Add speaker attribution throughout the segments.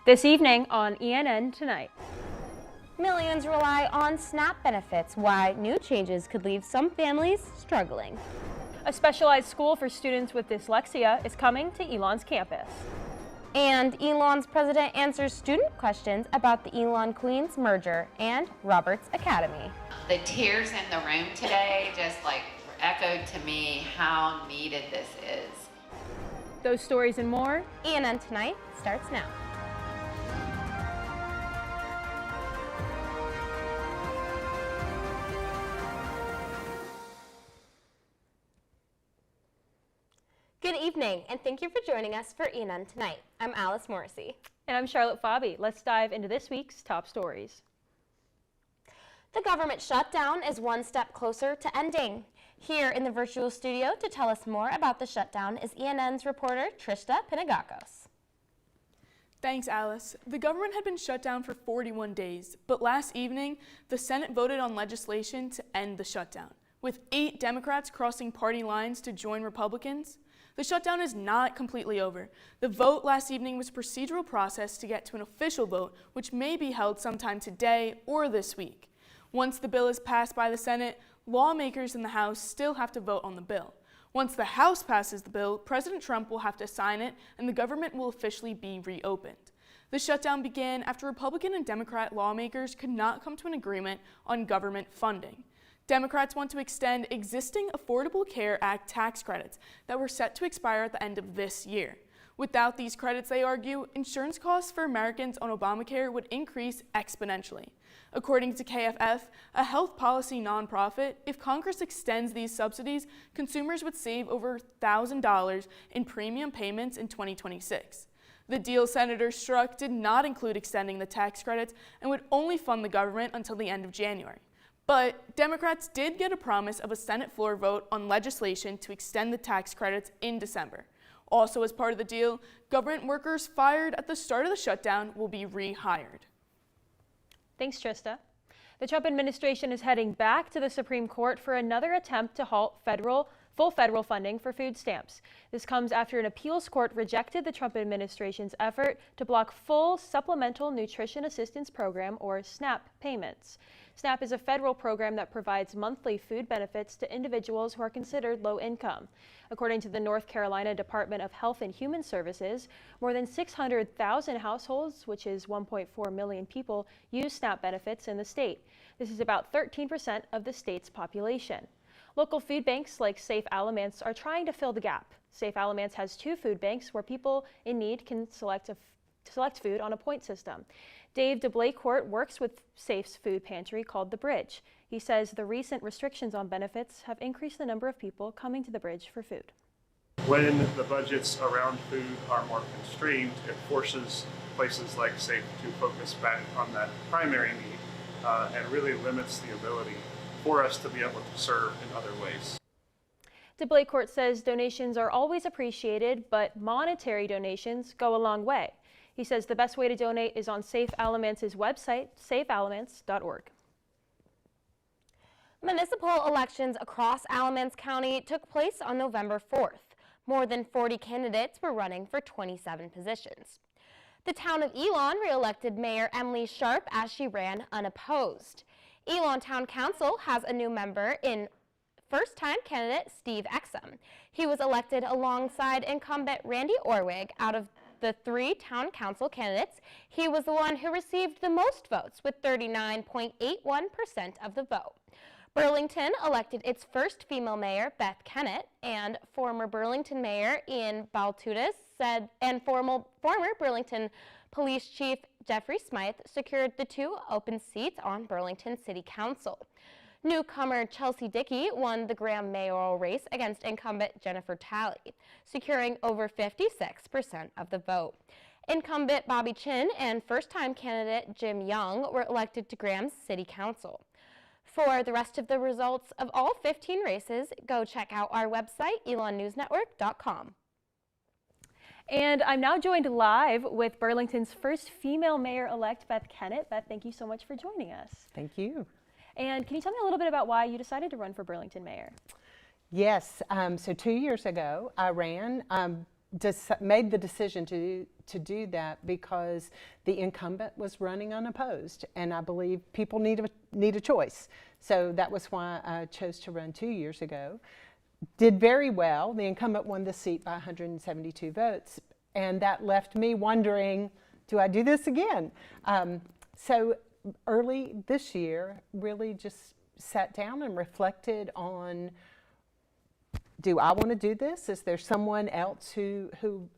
Speaker 1: This evening on ENN Tonight.
Speaker 2: Millions rely on SNAP benefits, why new changes could leave some families struggling.
Speaker 1: A specialized school for students with dyslexia is coming to Elon's campus.
Speaker 2: And Elon's president answers student questions about the Elon Queens merger and Roberts Academy.
Speaker 3: The tears in the room today just echoed to me how needed this is.
Speaker 1: Those stories and more.
Speaker 2: ENN Tonight starts now. Good evening, and thank you for joining us for ENN Tonight. I'm Alice Morrissey.
Speaker 1: And I'm Charlotte Fabi. Let's dive into this week's top stories.
Speaker 2: The government shutdown is one step closer to ending. Here in the virtual studio to tell us more about the shutdown is ENN's reporter Trista Pinagakos.
Speaker 4: Thanks, Alice. The government had been shut down for 41 days, but last evening, the Senate voted on legislation to end the shutdown, with 8 Democrats crossing party lines to join Republicans. The shutdown is not completely over. The vote last evening was a procedural process to get to an official vote, which may be held sometime today or this week. Once the bill is passed by the Senate, lawmakers in the House still have to vote on the bill. Once the House passes the bill, President Trump will have to sign it, and the government will officially be reopened. The shutdown began after Republican and Democrat lawmakers could not come to an agreement on government funding. Democrats want to extend existing Affordable Care Act tax credits that were set to expire at the end of this year. Without these credits, they argue, insurance costs for Americans on Obamacare would increase exponentially. According to KFF, a health policy nonprofit, if Congress extends these subsidies, consumers would save over $1,000 in premium payments in 2026. The deal senators struck did not include extending the tax credits and would only fund the government until the end of January. But Democrats did get a promise of a Senate floor vote on legislation to extend the tax credits in December. Also, as part of the deal, government workers fired at the start of the shutdown will be rehired.
Speaker 1: Thanks, Trista. The Trump administration is heading back to the Supreme Court for another attempt to halt full federal funding for food stamps. This comes after an appeals court rejected the Trump administration's effort to block full Supplemental Nutrition Assistance Program, or SNAP, payments. SNAP is a federal program that provides monthly food benefits to individuals who are considered low income. According to the North Carolina Department of Health and Human Services, more than 600,000 households, which is 1.4 million people, use SNAP benefits in the state. This is about 13% of the state's population. Local food banks like Safe Aliments are trying to fill the gap. Safe Aliments has 2 food banks where people in need can select food on a point system. Dave DeBlaycourt works with Safe's food pantry called The Bridge. He says the recent restrictions on benefits have increased the number of people coming to The Bridge for food.
Speaker 5: When the budgets around food are more constrained, it forces places like Safe to focus back on that primary need and really limits the ability for us to be able to serve in other ways.
Speaker 1: DeBlaycourt says donations are always appreciated, but monetary donations go a long way. He says the best way to donate is on Safe Aliments' website, safealiments.org.
Speaker 2: Municipal elections across Alamance County took place on November 4th. More than 40 candidates were running for 27 positions. The town of Elon re-elected Mayor Emily Sharp as she ran unopposed. Elon Town Council has a new member in first-time candidate Steve Exum. He was elected alongside incumbent Randy Orwig. Out of the 3 town council candidates, he was the one who received the most votes with 39.81% of the vote. Burlington elected its first female mayor, Beth Kennett, and former Burlington Mayor Ian Baltutis and former Burlington Police Chief Jeffrey Smythe secured the 2 open seats on Burlington City Council. Newcomer Chelsea Dickey won the Graham mayoral race against incumbent Jennifer Talley, securing over 56% of the vote. Incumbent Bobby Chin and first-time candidate Jim Young were elected to Graham's City Council. For the rest of the results of all 15 races, go check out our website, elonnewsnetwork.com.
Speaker 1: And I'm now joined live with Burlington's first female mayor-elect, Beth Kennett. Beth, thank you so much for joining us.
Speaker 6: Thank you.
Speaker 1: And can you tell me a little bit about why you decided to run for Burlington mayor?
Speaker 6: Yes, so 2 years ago I ran made the decision to do that because the incumbent was running unopposed, and I believe people need a choice. So that was why I chose to run 2 years ago. Did very well. The incumbent won the seat by 172 votes, and that left me wondering, do I do this again? So early this year, really just sat down and reflected on, do I want to do this? Is there someone else who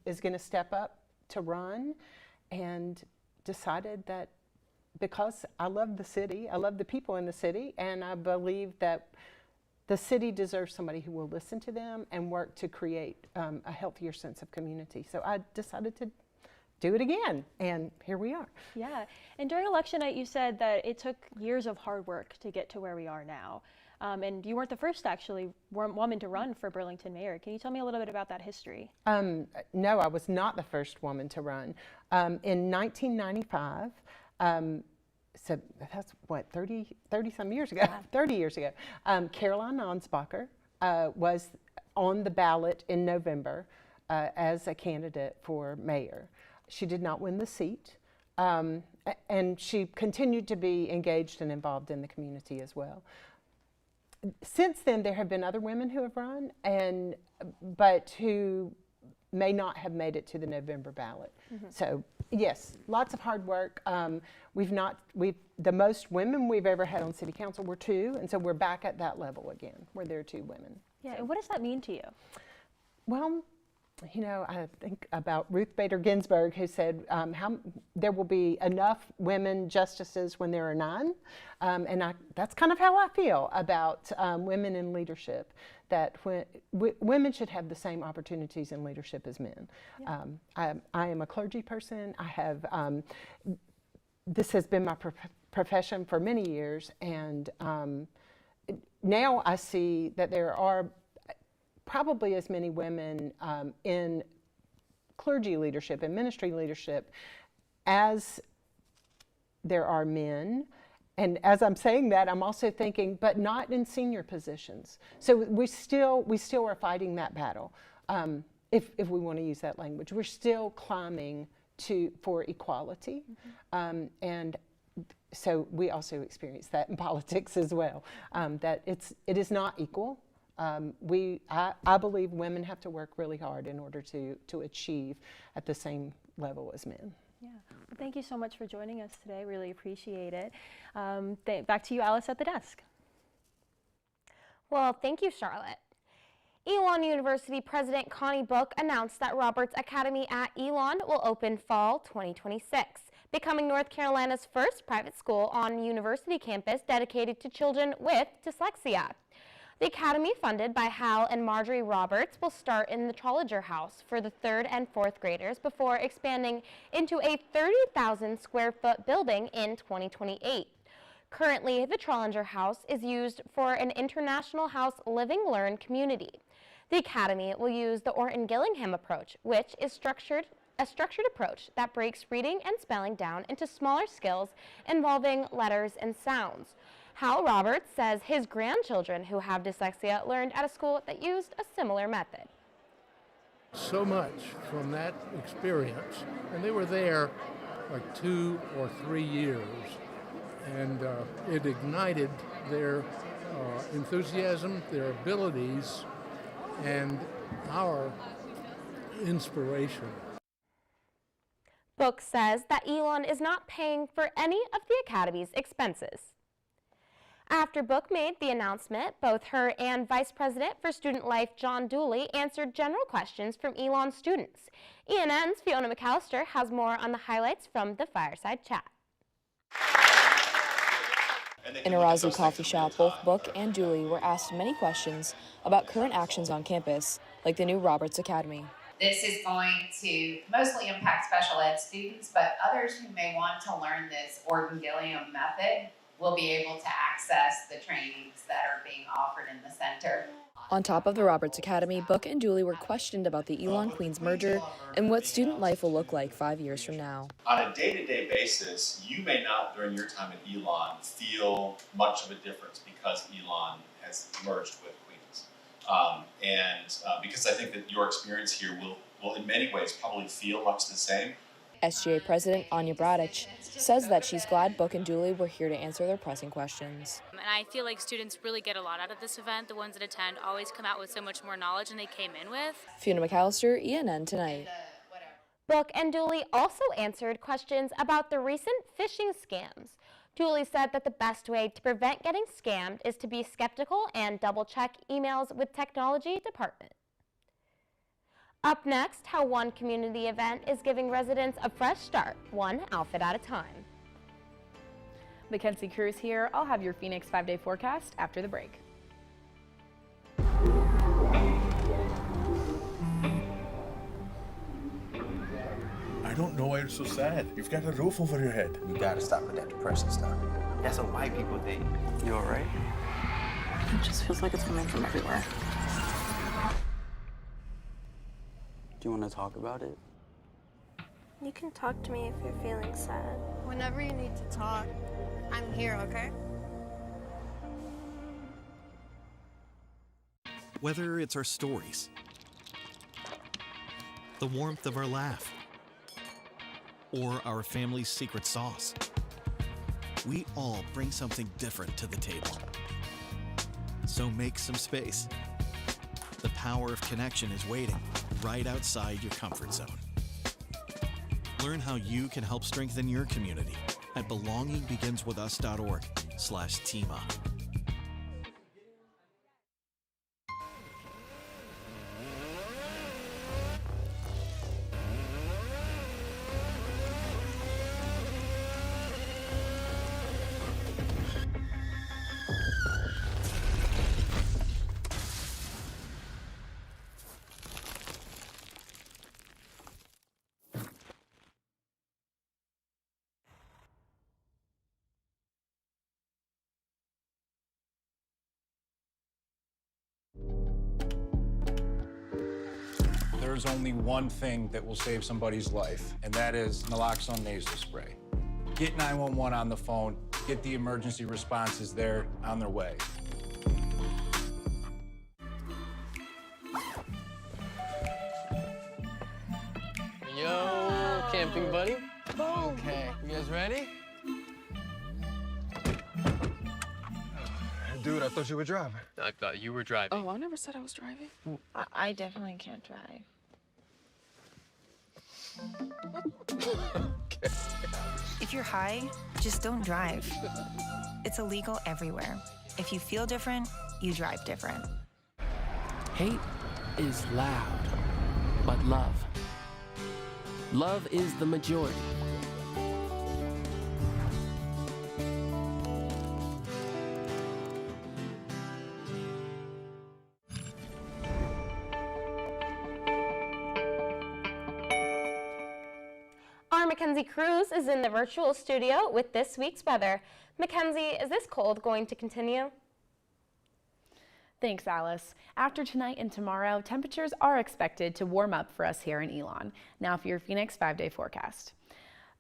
Speaker 6: is going to step up to run? And decided that because I love the city, I love the people in the city, and I believe that the city deserves somebody who will listen to them and work to create a healthier sense of community. So I decided to do it again, and here we are.
Speaker 1: Yeah, and during election night, you said that it took years of hard work to get to where we are now. And you weren't the first, actually, woman to run for Burlington mayor. Can you tell me a little bit about that history?
Speaker 6: No, I was not the first woman to run. In 1995, so that's what, 30 some years ago, yeah. 30 years ago, Caroline Ansbacher was on the ballot in November as a candidate for mayor. She did not win the seat, and she continued to be engaged and involved in the community as well. Since then, there have been other women who have run, but who may not have made it to the November ballot. Mm-hmm. So yes, lots of hard work. The most women we've ever had on city council were 2, and so we're back at that level again, where there are 2 women.
Speaker 1: Yeah, and what does that mean to you?
Speaker 6: Well, you know, I think about Ruth Bader Ginsburg, who said there will be enough women justices when there are none. And that's kind of how I feel about women in leadership, that women should have the same opportunities in leadership as men. Yeah. I am a clergy person. I have, this has been my profession for many years, and now I see that there are probably as many women in clergy leadership and ministry leadership as there are men. And as I'm saying that, I'm also thinking, but not in senior positions. So we still are fighting that battle, if we want to use that language. We're still climbing for equality, mm-hmm. And so we also experience that in politics as well, that it is not equal. I believe women have to work really hard in order to achieve at the same level as men.
Speaker 1: Yeah, well, thank you so much for joining us today. Really appreciate it. Back to you, Alice, at the desk.
Speaker 2: Well, thank you, Charlotte. Elon University President Connie Book announced that Roberts Academy at Elon will open fall 2026, becoming North Carolina's first private school on university campus dedicated to children with dyslexia. The academy, funded by Hal and Marjorie Roberts, will start in the Trollinger House for the 3rd and 4th graders before expanding into a 30,000 square foot building in 2028. Currently, the Trollinger House is used for an International House Living Learn community. The academy will use the Orton-Gillingham approach, which is a structured approach that breaks reading and spelling down into smaller skills involving letters and sounds. Hal Roberts says his grandchildren who have dyslexia learned at a school that used a similar method.
Speaker 7: So much from that experience, and they were there like 2 or 3 years, and it ignited their enthusiasm, their abilities, and our inspiration.
Speaker 2: Book says that Elon is not paying for any of the academy's expenses. After Book made the announcement, both her and Vice President for Student Life John Dooley answered general questions from Elon students. ENN's Fiona McAllister has more on the highlights from the fireside chat.
Speaker 8: In a Rosley coffee shop, both Book and Dooley were asked many questions about current actions on campus, like the new Roberts Academy.
Speaker 3: This is going to mostly impact special ed students, but others who may want to learn this Orton-Gillingham method will be able to access the trainings that are being offered in the center.
Speaker 8: On top of the Roberts Academy, Book and Dooley were questioned about the Elon-Queens merger and what student life will look like 5 years from now.
Speaker 9: On a day-to-day basis, you may not, during your time at Elon, feel much of a difference because Elon has merged with Queens. Because I think that your experience here will will in many ways probably feel much the same.
Speaker 8: SGA President Anya Bradich says that she's glad Book and Dooley were here to answer their pressing questions.
Speaker 10: And I feel like students really get a lot out of this event. The ones that attend always come out with so much more knowledge than they came in with.
Speaker 8: Fiona McAllister, ENN Tonight.
Speaker 2: Book and Dooley also answered questions about the recent phishing scams. Dooley said that the best way to prevent getting scammed is to be skeptical and double-check emails with technology department. Up next, how one community event is giving residents a fresh start, one outfit at a time.
Speaker 11: Mackenzie Cruz here. I'll have your Phoenix 5-day forecast after the break.
Speaker 12: I don't know why you're so sad. You've got a roof over your head.
Speaker 13: You gotta stop with that depression stuff. That's a white people thing. You alright?
Speaker 14: It just feels like it's coming from everywhere.
Speaker 13: Do you want to talk about it?
Speaker 15: You can talk to me if you're feeling sad.
Speaker 16: Whenever you need to talk, I'm here, okay?
Speaker 17: Whether it's our stories, the warmth of our laugh, or our family's secret sauce, we all bring something different to the table. So make some space. The power of connection is waiting right outside your comfort zone. Learn how you can help strengthen your community at belongingbeginswithus.org/teamup.
Speaker 18: There's only one thing that will save somebody's life, and that is naloxone nasal spray. Get 911 on the phone, get the emergency responses there on their way.
Speaker 19: Yo, camping buddy. Okay, you guys ready?
Speaker 20: Dude, I thought you were driving.
Speaker 19: I thought you were driving.
Speaker 14: Oh, I never said I was driving.
Speaker 15: I definitely can't drive.
Speaker 21: If you're high, just don't drive. It's illegal everywhere. If you feel different, you drive different.
Speaker 22: Hate is loud, but love is the majority.
Speaker 2: Our Mackenzie Cruz is in the virtual studio with this week's weather. Mackenzie, is this cold going to continue?
Speaker 11: Thanks, Alice. After tonight and tomorrow, temperatures are expected to warm up for us here in Elon. Now for your Phoenix 5-day forecast.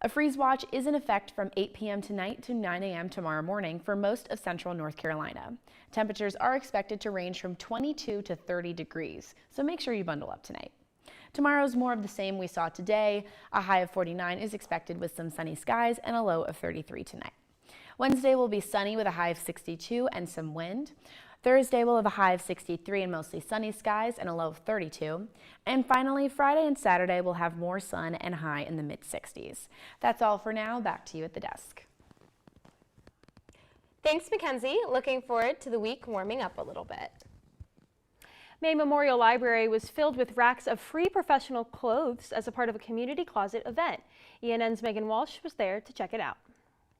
Speaker 11: A freeze watch is in effect from 8 p.m. tonight to 9 a.m. tomorrow morning for most of central North Carolina. Temperatures are expected to range from 22 to 30 degrees, so make sure you bundle up tonight. Tomorrow's more of the same we saw today. A high of 49 is expected with some sunny skies and a low of 33 tonight. Wednesday will be sunny with a high of 62 and some wind. Thursday will have a high of 63 and mostly sunny skies and a low of 32. And finally, Friday and Saturday will have more sun and high in the mid-60s. That's all for now. Back to you at the desk.
Speaker 2: Thanks, Mackenzie. Looking forward to the week warming up a little bit.
Speaker 1: May Memorial Library was filled with racks of free professional clothes as a part of a community closet event. ENN's Megan Walsh was there to check it out.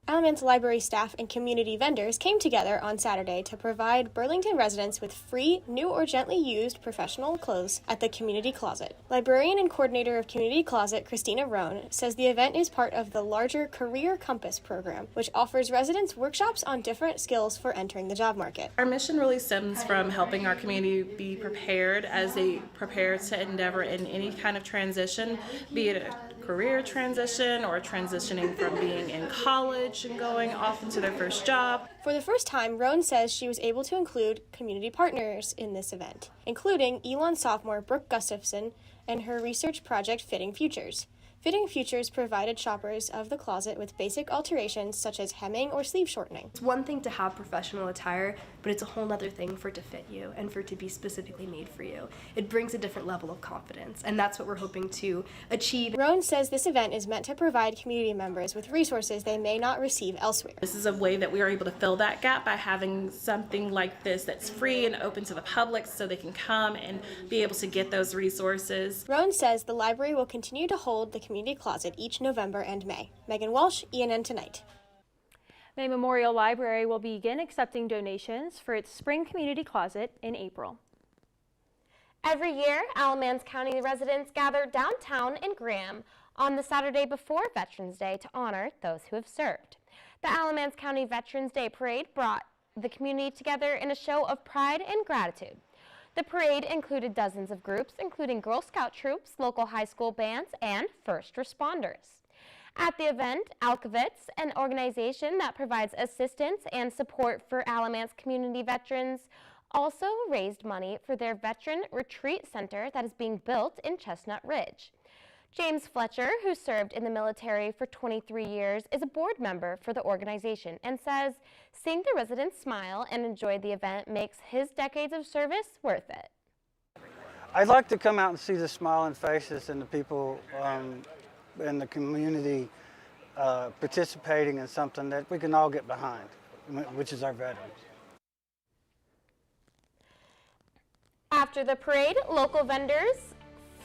Speaker 23: Alamance Library staff and community vendors came together on Saturday to provide Burlington residents with free, new or gently used professional clothes at the Community Closet. Librarian and coordinator of Community Closet, Christina Rohn, says the event is part of the larger Career Compass program, which offers residents workshops on different skills for entering the job market.
Speaker 24: Our mission really stems from helping our community be prepared as they prepare to endeavor in any kind of transition, be it a career transition or transitioning from being in college and going off into their first job.
Speaker 23: For the first time, Roan says she was able to include community partners in this event, including Elon sophomore Brooke Gustafson and her research project Fitting Futures. Fitting Futures provided shoppers of the closet with basic alterations such as hemming or sleeve shortening.
Speaker 4: It's one thing to have professional attire, but it's a whole other thing for it to fit you and for it to be specifically made for you. It brings a different level of confidence, and that's what we're hoping to achieve.
Speaker 23: Roan says this event is meant to provide community members with resources they may not receive elsewhere.
Speaker 24: This is a way that we are able to fill that gap by having something like this that's free and open to the public so they can come and be able to get those resources.
Speaker 23: Roan says the library will continue to hold the Community Closet each November and May. Megan Walsh, ENN Tonight.
Speaker 1: May Memorial Library will begin accepting donations for its Spring Community Closet in April.
Speaker 2: Every year, Alamance County residents gather downtown in Graham on the Saturday before Veterans Day to honor those who have served. The Alamance County Veterans Day Parade brought the community together in a show of pride and gratitude. The parade included dozens of groups, including Girl Scout troops, local high school bands, and first responders. At the event, Alkovitz, an organization that provides assistance and support for Alamance community veterans, also raised money for their Veteran Retreat Center that is being built in Chestnut Ridge. James Fletcher, who served in the military for 23 years, is a board member for the organization and says seeing the residents smile and enjoy the event makes his decades of service worth it.
Speaker 5: I'd like to come out and see the smiling faces and the people in the community participating in something that we can all get behind, which is our veterans.
Speaker 2: After the parade, local vendors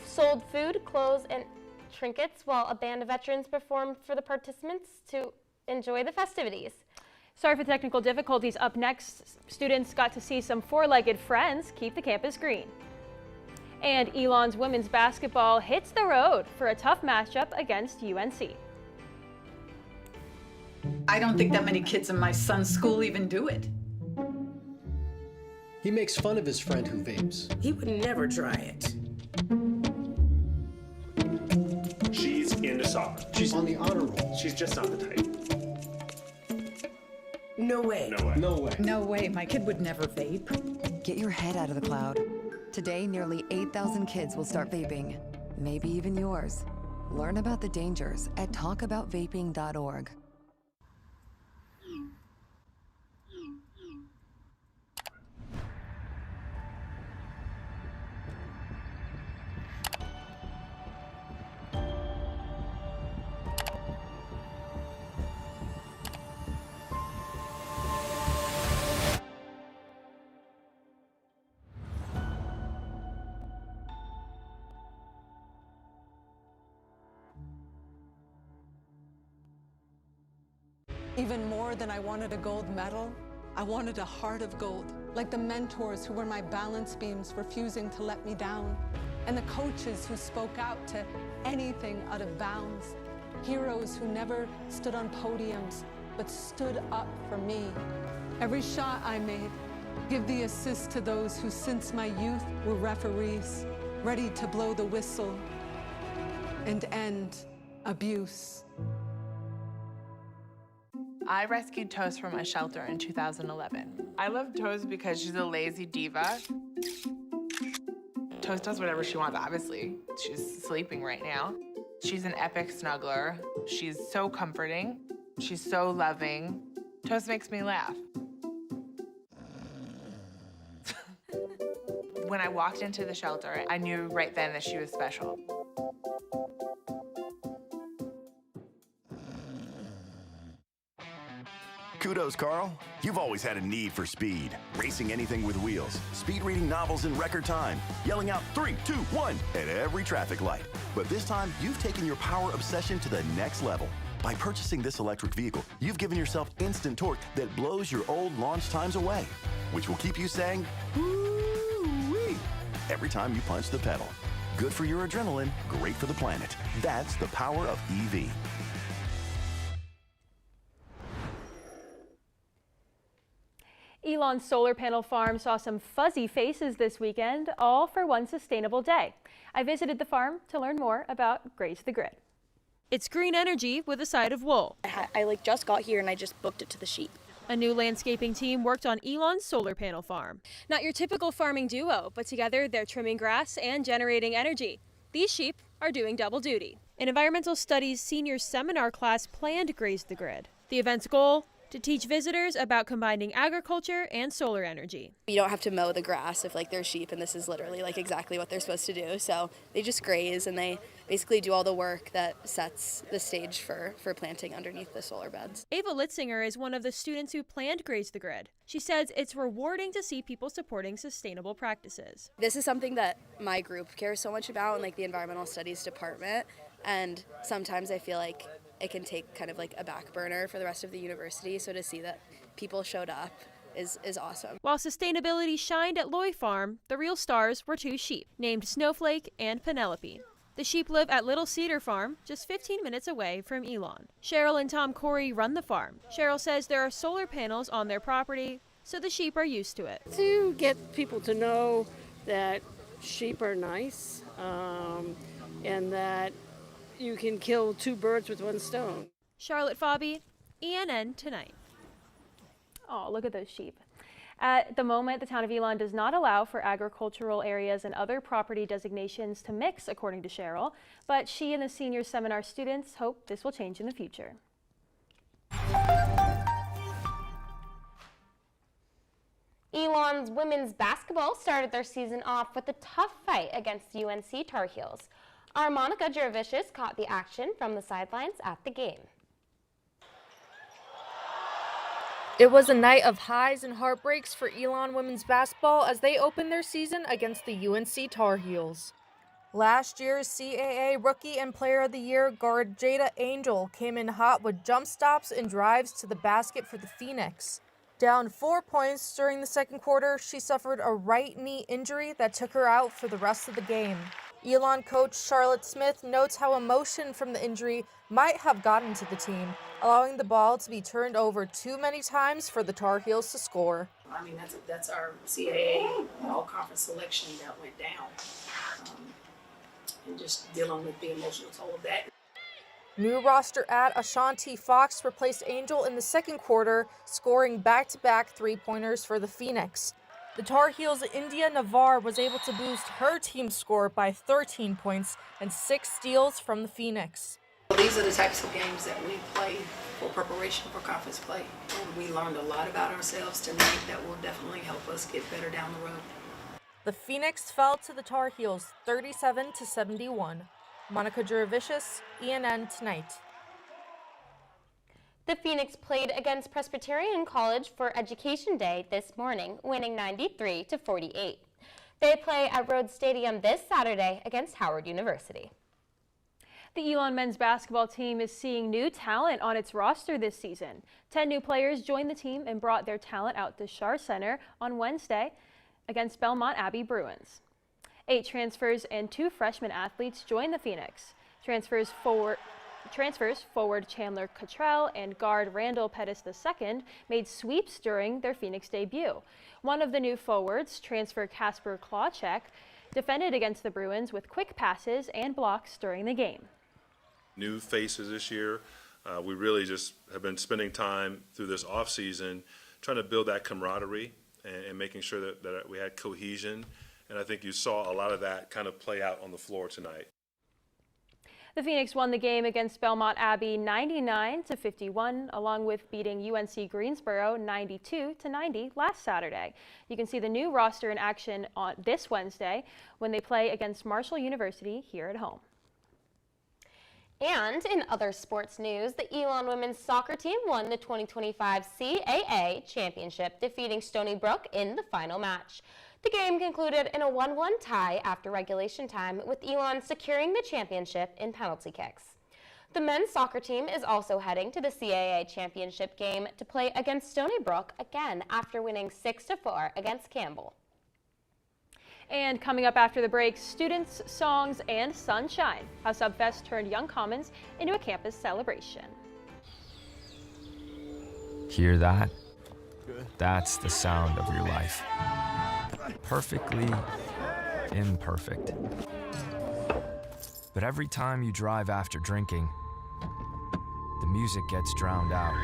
Speaker 2: sold food, clothes, and trinkets while a band of veterans performed for the participants to enjoy the festivities.
Speaker 1: Sorry for the technical difficulties. Up next, students got to see some four-legged friends keep the campus green. And Elon's women's basketball hits the road for a tough matchup against UNC.
Speaker 6: I don't think that many kids in my son's school even do it.
Speaker 20: He makes fun of his friend who vapes.
Speaker 25: He would never try it.
Speaker 26: She's into soccer.
Speaker 20: She's on the honor roll.
Speaker 26: She's just not the type.
Speaker 25: No way.
Speaker 26: No way.
Speaker 20: No way.
Speaker 25: No way. My kid would never vape.
Speaker 27: Get your head out of the cloud. Today, nearly 8,000 kids will start vaping. Maybe even yours. Learn about the dangers at talkaboutvaping.org.
Speaker 28: Even more than I wanted a gold medal, I wanted a heart of gold, like the mentors who were my balance beams refusing to let me down, and the coaches who spoke out to anything out of bounds, heroes who never stood on podiums, but stood up for me. Every shot I made, give the assist to those who since my youth were referees, ready to blow the whistle and end abuse.
Speaker 29: I rescued Toast from a shelter in 2011. I love Toast because she's a lazy diva. Toast does whatever she wants, obviously. She's sleeping right now. She's an epic snuggler. She's so comforting. She's so loving. Toast makes me laugh. When I walked into the shelter, I knew right then that she was special.
Speaker 30: Kudos, Carl. You've always had a need for speed. Racing anything with wheels, speed reading novels in record time, yelling out 3, 2, 1 at every traffic light. But this time, you've taken your power obsession to the next level. By purchasing this electric vehicle, you've given yourself instant torque that blows your old launch times away, which will keep you saying, "Woo-wee," every time you punch the pedal. Good for your adrenaline, great for the planet. That's the power of EV.
Speaker 1: Elon's solar panel farm saw some fuzzy faces this weekend, all for one sustainable day. I visited the farm to learn more about Graze the Grid. It's green energy with a side of wool.
Speaker 3: I just got here and I just booked it to the sheep.
Speaker 1: A new landscaping team worked on Elon's solar panel farm. Not your typical farming duo, but together they're trimming grass and generating energy. These sheep are doing double duty. An environmental studies senior seminar class planned Graze the Grid. The event's goal? To teach visitors about combining agriculture and solar energy.
Speaker 3: You don't have to mow the grass if they're sheep, and this is literally exactly what they're supposed to do. So they just graze and they basically do all the work that sets the stage for planting underneath the solar beds.
Speaker 1: Ava Litzinger is one of the students who planned Graze the Grid. She says it's rewarding to see people supporting sustainable practices.
Speaker 3: This is something that my group cares so much about in the environmental studies department, and sometimes I feel like it can take kind of a back burner for the rest of the university. So to see that people showed up is awesome.
Speaker 1: While sustainability shined at Loy Farm, the real stars were two sheep named Snowflake and Penelope. The sheep live at Little Cedar Farm, just 15 minutes away from Elon. Cheryl and Tom Corey run the farm. Cheryl says there are solar panels on their property, so the sheep are used to it.
Speaker 7: To get people to know that sheep are nice and that you can kill two birds with one stone.
Speaker 1: Charlotte Fobby, ENN Tonight. Oh, look at those sheep. At the moment, the town of Elon does not allow for agricultural areas and other property designations to mix, according to Cheryl, but she and the senior seminar students hope this will change in the future.
Speaker 2: Elon's women's basketball started their season off with a tough fight against UNC Tar Heels. Our Monica Jervicius caught the action from the sidelines at the game.
Speaker 8: It was a night of highs and heartbreaks for Elon women's basketball as they opened their season against the UNC Tar Heels. Last year's CAA Rookie and Player of the Year guard Jada Angel came in hot with jump stops and drives to the basket for the Phoenix. Down 4 points during the second quarter, she suffered a right knee injury that took her out for the rest of the game. Elon coach Charlotte Smith notes how emotion from the injury might have gotten to the team, allowing the ball to be turned over too many times for the Tar Heels to score.
Speaker 9: I mean, that's our CAA all-conference selection that went down, and just dealing with the emotional toll of that.
Speaker 8: New roster add Ashanti Fox replaced Angel in the second quarter, scoring back-to-back three-pointers for the Phoenix. The Tar Heels' India Navar was able to boost her team score by 13 points and 6 steals from the Phoenix.
Speaker 9: These are the types of games that we play for preparation for conference play. And we learned a lot about ourselves tonight that will definitely help us get better down the road.
Speaker 8: The Phoenix fell to the Tar Heels 37-71. Monica Jervicius, ENN Tonight.
Speaker 2: The Phoenix played against Presbyterian College for Education Day this morning, winning 93-48. They play at Rhodes Stadium this Saturday against Howard University.
Speaker 1: The Elon men's basketball team is seeing new talent on its roster this season. 10 new players joined the team and brought their talent out to Schar Center on Wednesday against Belmont Abbey Bruins. 8 transfers and 2 freshman athletes joined the Phoenix. Transfers forward Chandler Cottrell and guard Randall Pettis II made sweeps during their Phoenix debut. One of the new forwards, transfer Kasper Klawczek, defended against the Bruins with quick passes and blocks during the game.
Speaker 10: New faces this year. We really just have been spending time through this off season trying to build that camaraderie and making sure that we had cohesion. And I think you saw a lot of that kind of play out on the floor tonight.
Speaker 1: The Phoenix won the game against Belmont Abbey 99-51, along with beating UNC Greensboro 92-90 last Saturday. You can see the new roster in action on this Wednesday when they play against Marshall University here at home.
Speaker 2: And in other sports news, the Elon women's soccer team won the 2025 CAA championship, defeating Stony Brook in the final match. The game concluded in a 1-1 tie after regulation time, with Elon securing the championship in penalty kicks. The men's soccer team is also heading to the CAA championship game to play against Stony Brook again after winning 6-4 against Campbell.
Speaker 1: And coming up after the break, students, songs, and sunshine. How Subfest turned Young Commons into a campus celebration.
Speaker 12: Hear that? That's the sound of your life. Perfectly imperfect. But every time you drive after drinking, the music gets drowned out.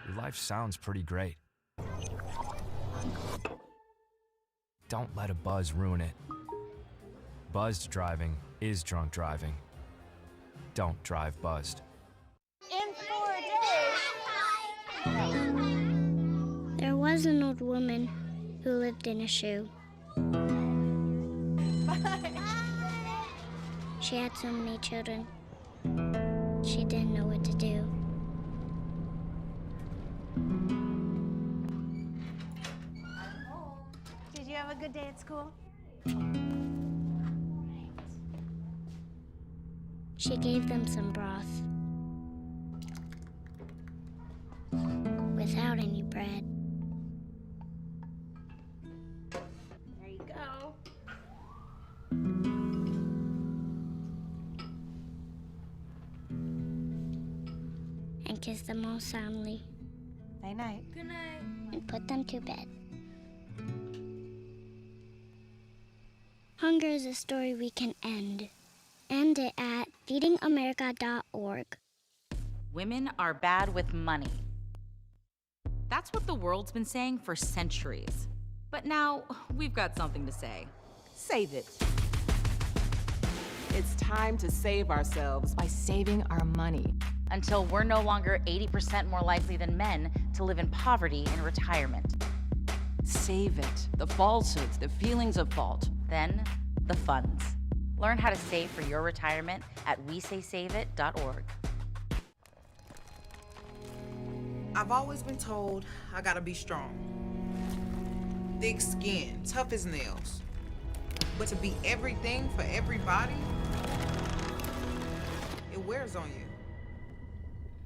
Speaker 12: Your life sounds pretty great. Don't let a buzz ruin it. Buzzed driving is drunk driving. Don't drive buzzed.
Speaker 23: In 4 days. There was an old woman who lived in a shoe. She had so many children. She didn't know what to do.
Speaker 11: Did you have a good day at school?
Speaker 23: She gave them some broth. Without any bread.
Speaker 11: There you go.
Speaker 23: And kissed them all soundly.
Speaker 11: Night night.
Speaker 23: Good night. And put them to bed. Hunger is a story we can end. End it at feedingamerica.org.
Speaker 13: Women are bad with money. That's what the world's been saying for centuries. But now, we've got something to say.
Speaker 14: Save it. It's time to save ourselves by saving our money.
Speaker 13: Until we're no longer 80% more likely than men to live in poverty in retirement.
Speaker 15: Save it. The falsehoods, the feelings of fault.
Speaker 13: Then, the funds. Learn how to save for your retirement at wesaysaveit.org.
Speaker 16: I've always been told I gotta be strong. Thick skin, tough as nails. But to be everything for everybody, it wears on you.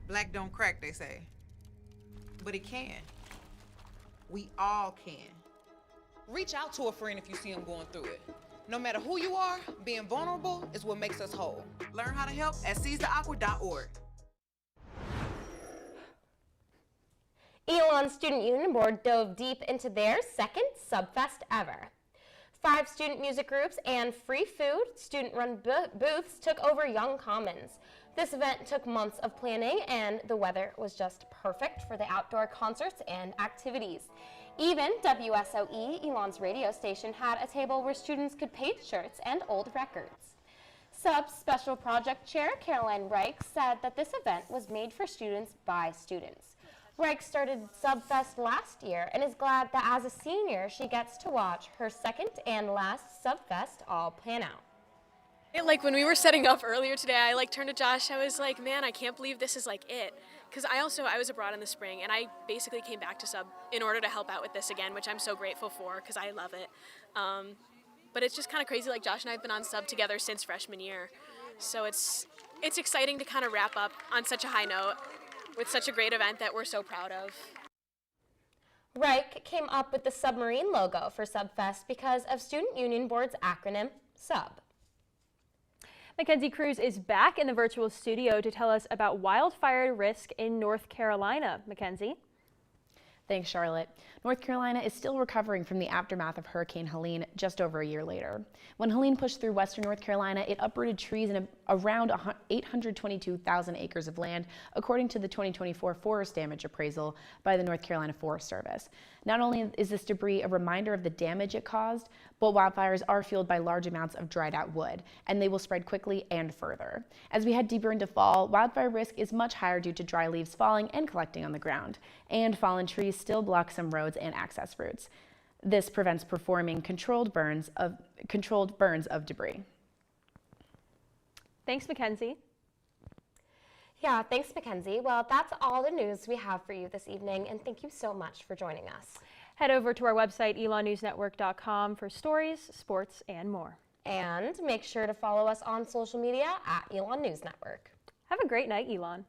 Speaker 16: Black don't crack, they say. But it can. We all can. Reach out to a friend if you see them going through it. No matter who you are, being vulnerable is what makes us whole. Learn how to help at seizetheawkward.org.
Speaker 2: Elon Student Union Board dove deep into their second Subfest ever. 5 student music groups and free food, student-run booths took over Young Commons. This event took months of planning, and the weather was just perfect for the outdoor concerts and activities. Even WSOE, Elon's radio station, had a table where students could paint shirts and old records. Sub's Special Project Chair, Caroline Reich, said that this event was made for students by students. Reich started Subfest last year and is glad that as a senior, she gets to watch her second and last Subfest all plan out.
Speaker 17: Like when we were setting up earlier today, I turned to Josh, I was like, man, I can't believe this is it. Because I was abroad in the spring, and I basically came back to Sub in order to help out with this again, which I'm so grateful for because I love it. But it's just kind of crazy, Josh and I have been on Sub together since freshman year. So it's exciting to kind of wrap up on such a high note with such a great event that we're so proud of.
Speaker 2: Reich came up with the submarine logo for Subfest because of Student Union Board's acronym, SUB.
Speaker 1: Mackenzie Cruz is back in the virtual studio to tell us about wildfire risk in North Carolina. Mackenzie?
Speaker 18: Thanks, Charlotte. North Carolina is still recovering from the aftermath of Hurricane Helene just over a year later. When Helene pushed through western North Carolina, it uprooted trees in around 822,000 acres of land, according to the 2024 forest damage appraisal by the North Carolina Forest Service. Not only is this debris a reminder of the damage it caused, but wildfires are fueled by large amounts of dried out wood, and they will spread quickly and further. As we head deeper into fall, wildfire risk is much higher due to dry leaves falling and collecting on the ground, and fallen trees still block some roads and access routes. This prevents performing controlled burns of debris.
Speaker 1: Thanks, Mackenzie.
Speaker 2: Yeah, thanks, Mackenzie. Well, that's all the news we have for you this evening, and thank you so much for joining us.
Speaker 1: Head over to our website, elonnewsnetwork.com, for stories, sports, and more.
Speaker 2: And make sure to follow us on social media at Elon News Network.
Speaker 1: Have a great night, Elon.